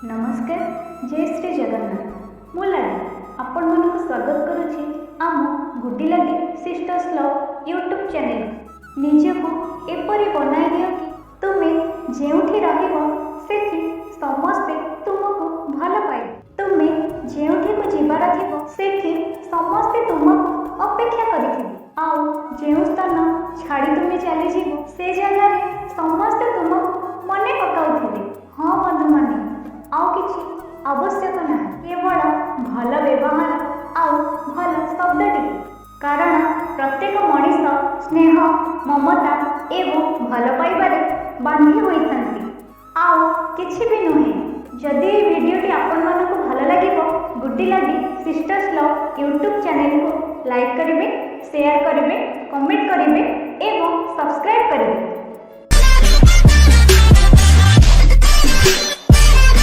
नमस्कार। जय श्री जगन्नाथ। मु लाडी आपण मानक स्वागत करुछि आम गुड्डी लाडी सिस्टर्स लव यूट्यूब चैनल। निजको एपरि बनाई दियो कि तुमे जेउठी रहिबो सेठी समस्ते तुमको भल पाइबे। तुमे जेउठी को जिबार थिबो सेठी समस्ते तुमको अपेक्षा करिथिबे। आउ जेउ स्थान छाड़ी तुमे चली जीवो से जगह रे समस्ते तुमको मने पकाउथिबे। हाँ बंधु माने आउ किछि आवश्यक ना केवल भल व्यवहार आउ भल शब्दटी। कारण प्रत्येक मनीष स्नेह ममता एवं भल पाइबारे बांधी होइथांती आउ किछि भी नुहे। जदि वीडियोटी आपण मानकु भल लागिबो गुड्डी लाडी सिस्टर्स लव यूट्यूब चैनल को लाइक करिवे, शेयर करिवे, कमेंट करिवे एवं सब्सक्राइब करिवे।